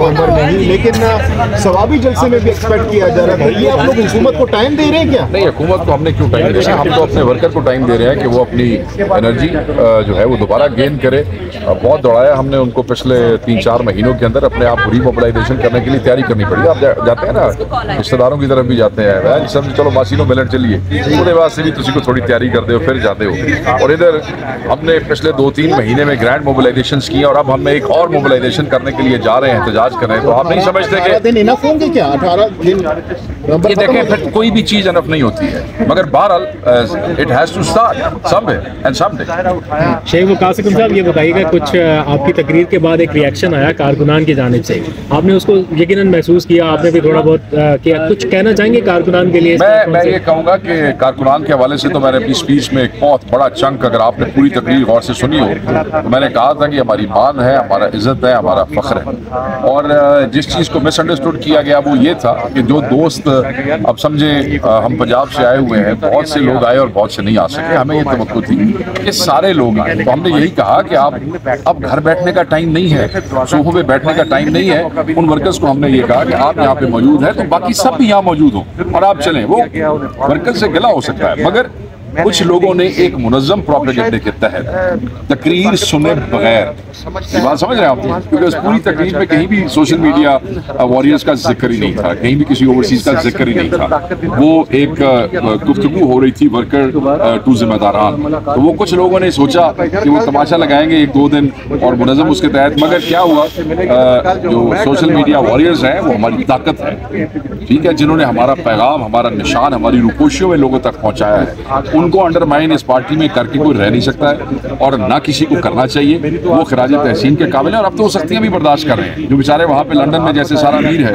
नवंबर में ही, लेकिन सवाबी जलसे में भी एक्सपेक्ट किया जा रहा है। ये आप लोग हुकूमत को टाइम दे रहे हैं क्या? नहीं, हुकूमत को हमने क्यों टाइम दे रहे हैं? हम तो अपने वर्कर को टाइम दे रहे हैं कि वो अपनी एनर्जी जो है वो दोबारा गेन करे। बहुत दौड़ाया हमने उनको पिछले 3-4 महीनों के अंदर, अपने आप रीमोबिलाइजेशन करने के लिए तैयारी करनी पड़ी। आप जाते हैं ना रिश्तेदारों की तरफ भी जाते हैं, सब चलो मासीनो मिलन चलिए, पूरे बाद से भी तुझी को थोड़ी तैयारी करते हो फिर जाते हो। और इधर हमने पिछले 2-3 महीने में ग्रैंड मोबिलाइजेशन किए और अब हम एक और मोबिलाइजेशन करने के लिए जा रहे हैं, एहतजाज कर रहे हैं। तो आप नहीं समझते कि इनफ होंगे क्या 18 दिन? ये देखें, फिर कोई भी चीज इनफ नहीं होती है, मगर बहरहाल it has to start somewhere and someday. Sheikh Waqas Akram साहब, ये बताइएगा, कुछ आपकी तकरीर के बाद एक रिएक्शन आया कारकुनान की जानिब से, आपने उसको यकीनन महसूस किया, आपने भी थोड़ा बहुत किया, कुछ कहना चाहेंगे कारकुनान के लिए? मैं ये कहूँगा कि कारकुनान के हवाले से तो मैंने अपनी स्पीच में एक बहुत बड़ा चंक, अगर आपने पूरी तकरीर गौर से सुनी हो, तो मैंने कहा था कि हमारी मान है, हमारा इज्जत है, हमारा फख्र है। और जिस चीज़ को मिसअंडरस्टूड किया गया वो ये था कि जो दोस्त, अब समझे हम पंजाब से आए हुए हैं, बहुत से लोग आए और बहुत से नहीं आ सके, हमें ये तवक्को थी कि सारे लोग आए। तो हमने यही कहा कि आप अब घर बैठने का टाइम नहीं है, सोफों पे बैठने का टाइम नहीं है। उन वर्कर्स को हमने ये कहा कि आप यहाँ पे मौजूद हैं तो बाकी सब भी यहाँ मौजूद हो और आप चलें। वो वर्कर से गिला हो सकता है, मगर कुछ लोगों ने एक मुनज़्ज़म प्रोपेगेंडे के तहत तकरीर सुने बगैर, ये बात समझ रहे हैं आप? क्योंकि उस पूरी तकरीर में कहीं भी सोशल मीडिया वॉरियर्स का जिक्र ही नहीं था, कहीं भी किसी ओवरसीज का जिक्र ही नहीं था। वो एक गुफ्तगू हो रही थी वर्कर टू जिम्मेदारान। तो वो कुछ लोगों ने सोचा कि वो तमाशा लगाएंगे 1-2 दिन और मुनज़्ज़म उसके तहत, मगर क्या हुआ, जो सोशल मीडिया वॉरियर्स हैं वो हमारी ताकत है, ठीक है, जिन्होंने हमारा पैगाम, हमारा निशान, हमारी रूपोशियों में लोगों तक पहुँचाया है। उनको अंडरमाइन इस पार्टी में करके कोई रह नहीं सकता है और ना किसी को करना चाहिए। वो खिराज तहसीन के काबिल है और अब तो वो सख्तियां भी बर्दाश्त कर रहे हैं। जो बेचारे वहाँ पे लंदन में, जैसे सारा मीर है,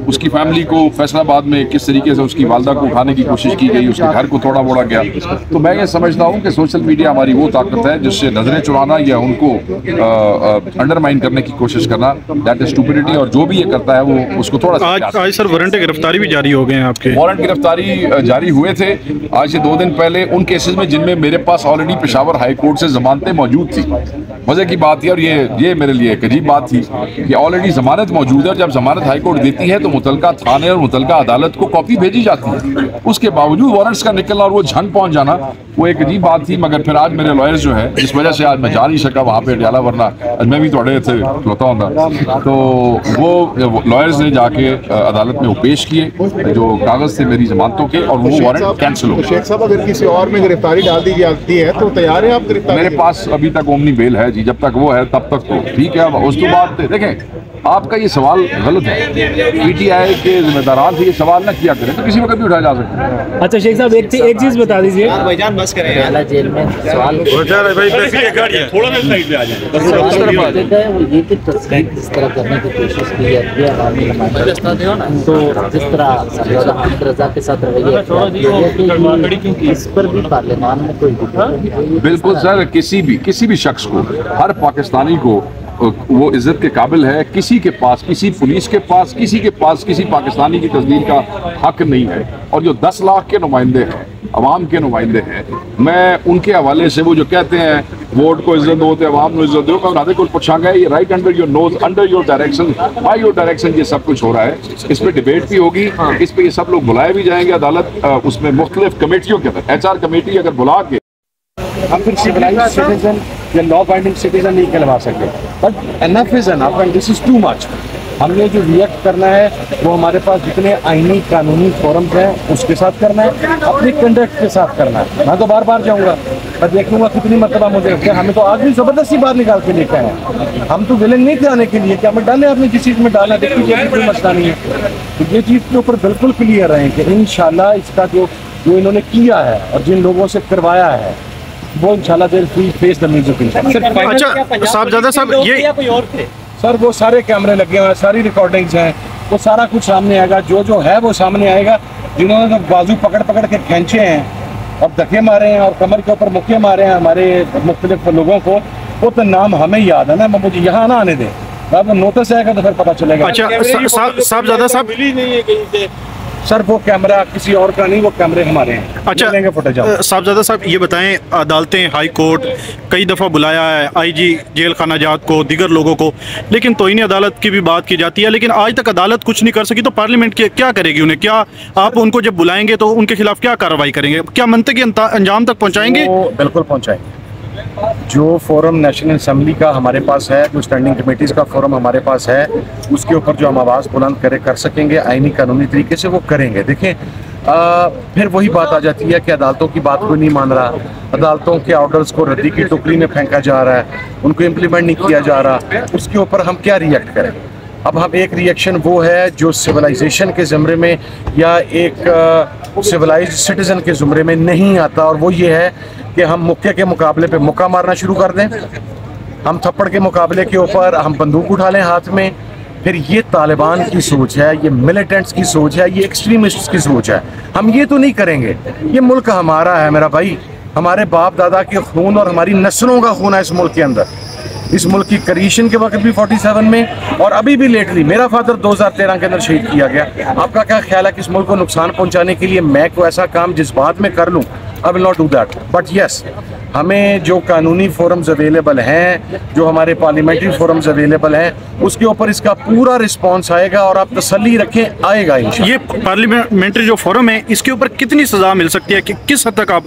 उसकी फैमिली को फैसलाबाद में किस तरीके से उसकी वालदा को उठाने की कोशिश की गई, उसके घर को तोड़ा मोड़ा गया। तो मैं ये समझता हूँ कि सोशल मीडिया हमारी वो ताकत है जिससे नजरें चुराना या उनको अंडरमाइन करने की कोशिश करना, दैट इज स्टूपिडिटी। और जो भी ये करता है वो उसको थोड़ा सा। आज सर वारंट गिरफ्तारी भी जारी हो गए हैं आपके? वारंट गिरफ्तारी जारी हुए थे आज से 2 दिन पहले उन केसेस में जिनमें मेरे पास ऑलरेडी पेशावर हाई कोर्ट से जमानतें मौजूद थी। मजे की बात थी और ये मेरे लिए एक अजीब बात थी कि ऑलरेडी जमानत मौजूद है और जब जमानत हाई कोर्ट देती है तो मुतलका थाने और मुतलका अदालत को कॉपी भेजी जाती है। उसके बावजूद वारंट्स का निकलना और वो झंग पहुंच जाना वो एक अजीब बात थी। मगर फिर आज मेरे लॉयर्स जो है, जिस वजह से आज मैं जा नहीं सका वहाँ पे अडियाला, वरना मैं भी थोड़े थे खलोता हूँ, तो वो लॉयर्स ने जाके अदालत में वो पेश किए जो कागज थे मेरी जमानतों के, और वो वारंट कैंसिल हो। शेख साहब, अगर किसी और में गिरफ्तारी डाल दी जाती है तो तैयार है आप गिरफ्तारी? मेरे पास अभी तक ओमनी बेल है जी, जब तक वो है तब तक तो ठीक है। उसके बाद देखें, आपका ये सवाल गलत है, पीटीआई के जिम्मेदारान से ये सवाल ना किया करें तो किसी वक्त भी उठाया जा सकता है। अच्छा शेख साहब, एक चीज बता दीजिए, भाईजान बस करें, जेल में सवाल थोड़ा सा साइड पे आ जाए, वो ये कि तस्दीक जिस तरह करने की कोशिश की जाती है अवामी नुमाइंदों, तो जिस तरह अहमद रजा के साथ रवैया इस पर भी पार्लियामान में कोई? बिल्कुल सर, किसी भी शख्स को, हर पाकिस्तानी को वो इज्जत के काबिल है। किसी के पास, किसी पुलिस के पास, किसी पाकिस्तानी की तस्दीक का हक नहीं है। और जो 10 लाख के नुमाइंदे हैं, अवाम के नुमाइंदे हैं, मैं उनके हवाले से वो जो कहते हैं वोट को इज्जत दो, अवाम को इज्जत दो, मैं को पूछांगा ये right under your nose, under your direction, by your direction ये सब कुछ हो रहा है। इस पर डिबेट भी होगी, इस पर ये सब लोग बुलाए भी जाएंगे अदालत, उसमें मुख्तलिफ कमेटियों के अंदर HR कमेटी अगर बुला के हम फिर सिविलाइज्ड सिटीजन या लॉ बाइंडिंग सिटीजन नहीं कहलवा सकते, but enough is enough and this is too much. हमने जो रिएक्ट करना है वो हमारे पास जितने आईनी कानूनी फोरम्स हैं उसके साथ करना है, अपनी कंडक्ट के साथ करना है। मैं तो बार बार जाऊँगा, मैं देख लूँगा कितनी मरतबा मुझे, हमें तो आज भी ज़बरदस्ती बाहर निकाल के लेकर आए, हम तो विलिंग नहीं थे आने के लिए, क्या हमें डालें आपने जिस चीज़ में डालना, देखिए कोई मसला नहीं है। तो ये चीज़ के ऊपर बिल्कुल क्लियर है कि इंशाल्लाह इसका जो इन्होंने किया है और जिन लोगों से करवाया है वो इंशाल्लाह there free face the music. अच्छा साहबजादा साहब, ये कोई और थे सर? वो सारे कैमरे लगे हुए हैं, सारी रिकॉर्डिंग्स हैं, वो सारा कुछ सामने आएगा, जो है वो सामने आएगा। जिन्होंने तो बाजू पकड़ के खींचे हैं और धक्के मारे हैं और कमर के ऊपर मुक्के मारे हैं हमारे मुख्तलिफ लोगों को, वो तो नाम हमें याद है ना, मुझे यहाँ ना आने दें, अब नोटिस आएगा तो फिर पता चलेगा। अच्छा साहबजादा साहब, मिली नहीं है कहीं से सर वो कैमरा किसी और का नहीं, वो कैमरे हमारे हैं। अच्छा लेंगे फुटेज। साहबजादा साहब ये बताएं, अदालतें, हाई कोर्ट कई दफ़ा बुलाया है आईजी जेल खाना जात को, दीगर लोगों को, लेकिन तौहीन अदालत की भी बात की जाती है, लेकिन आज तक अदालत कुछ नहीं कर सकी। तो पार्लियामेंट क्या करेगी उन्हें? क्या आप उनको जब बुलाएंगे तो उनके खिलाफ क्या कार्रवाई करेंगे? क्या मंतकी अंजाम तक पहुँचाएंगे? बिल्कुल पहुँचाएंगे। जो फोरम नेशनल असेंबली का हमारे पास है, जो स्टैंडिंग कमेटीज़ का फोरम हमारे पास है, उसके ऊपर जो हम आवाज़ बुलंद कर सकेंगे आईनी कानूनी तरीके से, वो करेंगे। देखें फिर वही बात आ जाती है कि अदालतों की बात कोई नहीं मान रहा, अदालतों के ऑर्डर्स को रद्दी की टोकरी में फेंका जा रहा है, उनको इम्प्लीमेंट नहीं किया जा रहा, उसके ऊपर हम क्या रिएक्ट करें? अब हम एक रिएक्शन वो है जो सिविलाइजेशन के ज़मरे में या एक सिविलाइज्ड सिटीज़न के ज़मरे में नहीं आता, और वो ये है कि हम मुक्के के मुकाबले पे मुक्का मारना शुरू कर दें, हम थप्पड़ के मुकाबले के ऊपर हम बंदूक उठा लें हाथ में। फिर ये तालिबान की सोच है, ये मिलिटेंट्स की सोच है, ये एक्सट्रीमिस्ट्स की सोच है। हम ये तो नहीं करेंगे। ये मुल्क हमारा है मेरा भाई, हमारे बाप दादा के खून और हमारी नस्लों का खून है इस मुल्क के अंदर। इस मुल्क की क्रिएशन के वक्त भी 47 में और अभी भी लेटली मेरा फादर 2013 के अंदर शहीद किया गया। आपका क्या ख्याल है कि इस मुल्क को नुकसान पहुंचाने के लिए मैं कोई ऐसा काम जिस बात में कर लूं? I will not do that. But yes, हमें जो कानूनी फोरम्स अवेलेबल हैं, जो हमारे पार्लियामेंट्री फोरम्स अवेलेबल हैं, उसके ऊपर इसका पूरा रिस्पांस आएगा और आप तसल्ली रखें, आएगा इंशाल्लाह। ये पार्लियामेंट्री जो फोरम है, इसके ऊपर कितनी सजा मिल सकती है कि किस हद तक आप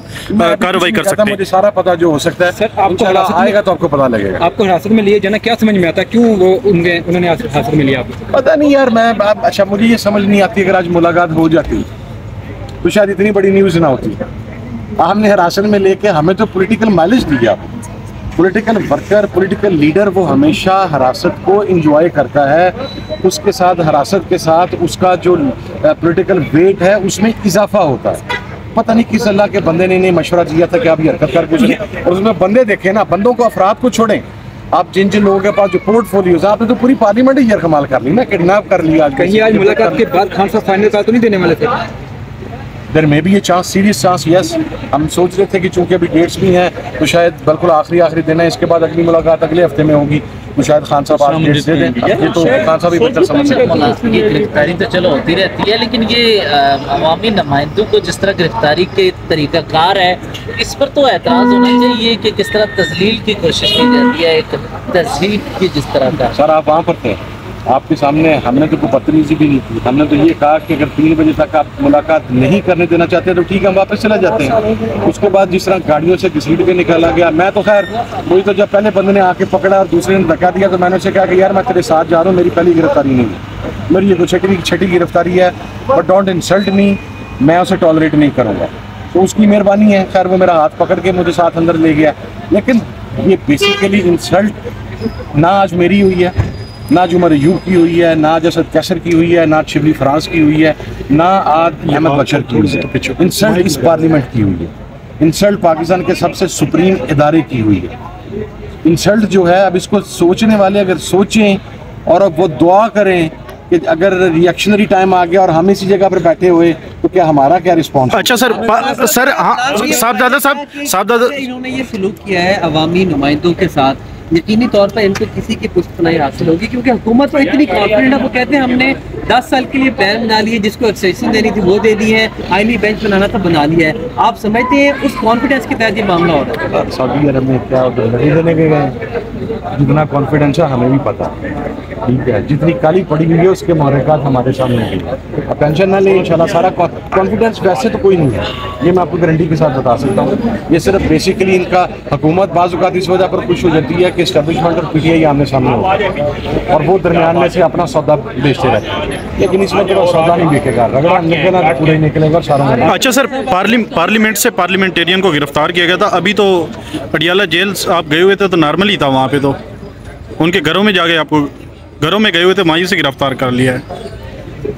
कार्रवाई कर सकते हैं? मुझे सारा पता जो हो सकता है, सर आपको आएगा तो आपको पता लगेगा। आपको हिरासत में लिए जाना क्या समझ में आता है? क्यों वो उन्होंने हिरासत में लिया आपको? पता नहीं यार, मैं अच्छा मुझे ये समझ नहीं आती, अगर आज मुलाकात हो जाती तो शायद इतनी बड़ी न्यूज़ ना होती। हमने हिरासत में लेके हमें तो पॉलिटिकल माइलेज दिया। पॉलिटिकल वर्कर, पॉलिटिकल लीडर वो हमेशा हिरासत को एंजॉय करता है, उसके साथ हिरासत के साथ उसका जो पॉलिटिकल वेट है उसमें इजाफा होता है। पता नहीं किस अल्लाह के बंदे ने इन्हें मशवरा दिया था कि आप ये हरकत कर गुजरे, और उसमें बंदे देखे ना, बंदों को, अफराद को छोड़ें। आप जिन जिन लोगों के पास जो पोर्टफोलियोज, आपने तो पूरी पार्लियामेंट ही यरकमाल कर ली ना, किडनैप कर लिया। कहीं आज मुलाकात के बाद खान साहब फाइनल का तो नहीं देने वाले थे? देयर मे बी ये चांस, सीरियस चांस, यस। हम सोच रहे थे कि चूंकि अभी डेट्स भी हैं तो शायद बिल्कुल आखिरी दिन है, इसके बाद अगली मुलाकात अगले हफ्ते में होगी, तो शायद खान साहब आज डेट्स दे दें। ये तो खान साहब ही बेहतर समझ सकते हैं। ये गिरफ्तारी तो चलो होती रहती है, लेकिन ये अवामी नुमाइंदों को जिस तरह गिरफ्तारी के तरीकाकार है, इस पर तो एतराज़ होना चाहिए कि किस तरह तस्लील की कोशिश की जाती है, एक तस्हीफ की जिस तरह का। सर आप वहाँ पर थे, आपके सामने हमने तो कोई बदतमीजी भी नहीं की। हमने तो ये कहा कि अगर 3 बजे तक आप मुलाकात नहीं करने देना चाहते तो ठीक है, हम वापस चले जाते हैं। उसके बाद जिस तरह गाड़ियों से घसीट के निकाला गया, मैं तो खैर वही तो, जब पहले बंदे ने आके पकड़ा और दूसरे ने धक्का दिया तो मैंने उसे कहा कि यार मैं तेरे साथ जा रहा हूँ, मेरी पहली गिरफ्तारी नहीं है, मेरी ये तो छठी गिरफ्तारी है, बट डोंट इंसल्ट मी, मैं उसे टॉलरेट नहीं करूँगा। तो उसकी मेहरबानी है, खैर वो मेरा हाथ पकड़ के मुझे साथ अंदर ले गया। लेकिन ये बेसिकली इंसल्ट ना आज मेरी हुई है, ना जुमर अयूब की हुई है, ना जसद कैसर की हुई है, ना शिबली फराज की हुई है, ना आज अहमद बशर की हुई है। इंसल्ट इस पार्लियामेंट की हुई है, इंसल्ट पाकिस्तान के सबसे सुप्रीम इदारे की हुई है। इंसल्ट जो है, अब इसको सोचने वाले अगर सोचें और अब वो दुआ करें कि अगर रिएक्शनरी टाइम आ गया और हम इसी जगह पर बैठे हुए तो क्या हमारा क्या रिस्पॉन्स? अच्छा सर, हाँ साहबजादा इन्होंने ये सलूक किया है अवामी नुमाइंदों के साथ, यकीनी तौर पर इनको किसी की पुष्टनाई हासिल होगी, क्योंकि हुकूमत पर इतनी कॉन्फिडेंट है। वो कहते हैं हमने 10 साल के लिए प्लान बना लिए, जिसको एक्सटेंशन देनी थी वो दे दी है, आईनी बेंच बनाना था बना लिया है। आप समझते हैं उस कॉन्फिडेंस के तहत ये मामला हो रहा है? सऊदी अरब में क्या देने के गए, जितना कॉन्फिडेंस है हमें भी पता है, ठीक है, जितनी काली पड़ी हुई है उसके मुहर्रिकात हमारे सामने भी। अब टेंशन ना ले, इंशाल्लाह सारा कॉन्फिडेंस वैसे तो कोई नहीं है, ये मैं आपको गारंटी के साथ बता सकता हूँ। ये सिर्फ बेसिकली इनका हुकूमत बाज़ औक़ात इस वजह पर खुश हो जाती है कि इस्टेब्लिशमेंट और पीटीआई आमने सामने हो और वो दरमियान में से अपना सौदा बेचते रहते हैं, लेकिन इस वक्त सौदा नहीं बिकेगा, रगड़ा निकलेगा तो पूरा ही निकलेगा सारा। अच्छा सर, पार्लियामेंट से पार्लियामेंटेरियन को गिरफ्तार किया गया था, अभी तो पटियाला जेल आप गए हुए थे तो नॉर्मल ही था, वहाँ पे तो उनके घरों में जाके आपको घरों में गए हुए थे, वहीं से गिरफ्तार कर लिया है?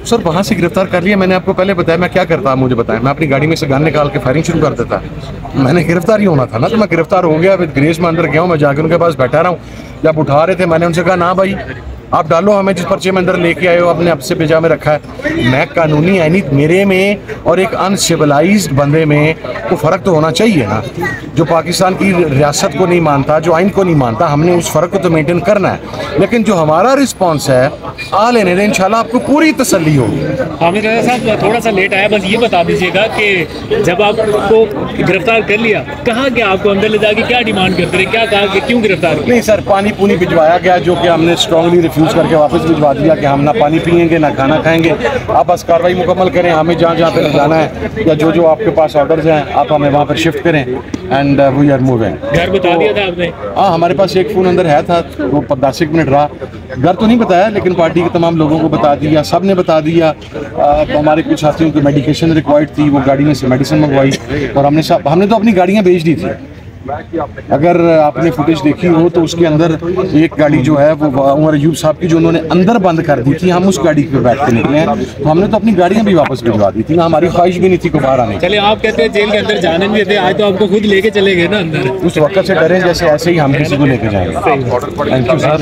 सर वहाँ से गिरफ्तार कर लिया, मैंने आपको पहले बताया मैं क्या करता, मुझे बताया, मैं अपनी गाड़ी में से गन निकाल के फायरिंग शुरू कर देता। मैंने गिरफ्तार ही होना था ना, तो मैं गिरफ्तार हो गया, विद ग्रेस में अंदर गया हूँ, मैं जाकर उनके पास बैठा रहा हूँ। जब उठा रहे थे मैंने उनसे कहा ना भाई आप डालो, हमें जिस पर्चे में अंदर लेके आए हो आपने अब से बेजा में रखा है। मैं कानूनी यानी मेरे में और एक अनसिविलाइज्ड बंदे में तो फ़र्क तो होना चाहिए ना। जो पाकिस्तान की रियासत को नहीं मानता, जो आइन को नहीं मानता, हमने उस फ़र्क को तो मेंटेन करना है। लेकिन जो हमारा रिस्पॉन्स है आ लेने दें, इंशाल्लाह आपको पूरी तसल्ली होगी। हामिद रजा साहब थोड़ा सा लेट आया, बस ये बता दीजिएगा कि जब आपको गिरफ्तार कर लिया, कहाँ क्या आपको अंदर ले जाके क्या डिमांड करते रहे, क्या कहा कि क्यों गिरफ्तार किया? नहीं सर, पानी पूनी भिजवाया गया जो कि हमने स्ट्रांगली रिफ्यूज़ करके वापस भिजवा दिया कि हम ना पानी पियेंगे ना खाना खाएंगे। आप बस कार्रवाई मुकम्मल करें, हमें जहाँ जहाँ पे जाना है या जो जो आपके पास ऑर्डर्स हैं आप हमें वहाँ पर शिफ्ट करें एंड वी आर मूविंग। घर बता दिया था आपने? हाँ, हमारे पास एक फ़ोन अंदर है था, वो 10 मिनट रहा। घर तो नहीं बताया लेकिन पार्टी के तमाम लोगों को बता दिया, सब ने बता दिया। तो हमारे कुछ साथियों की मेडिकेशन रिक्वायर्ड थी, वो गाड़ी में से मेडिसिन मंगवाई और हमने तो अपनी गाड़ियाँ भेज दी थी। अगर आपने फुटेज देखी हो तो उसके अंदर एक गाड़ी जो है वो उमर अयूब साहब की जो उन्होंने अंदर बंद कर दी थी, हम उस गाड़ी पे बैठ के निकले हैं। तो हमने तो अपनी गाड़ियां भी वापस भिजवा दी थी ना, हमारी ख्वाहिश भी नहीं थी को बाहर आने। चले, आप कहते हैं जेल के अंदर जाने नहीं देते, आज तो आपको खुद लेके चले गए ना अंदर। उस वक्त से डरे जैसे ऐसे ही हम किसी को लेके जाएंगे। Thank you sir.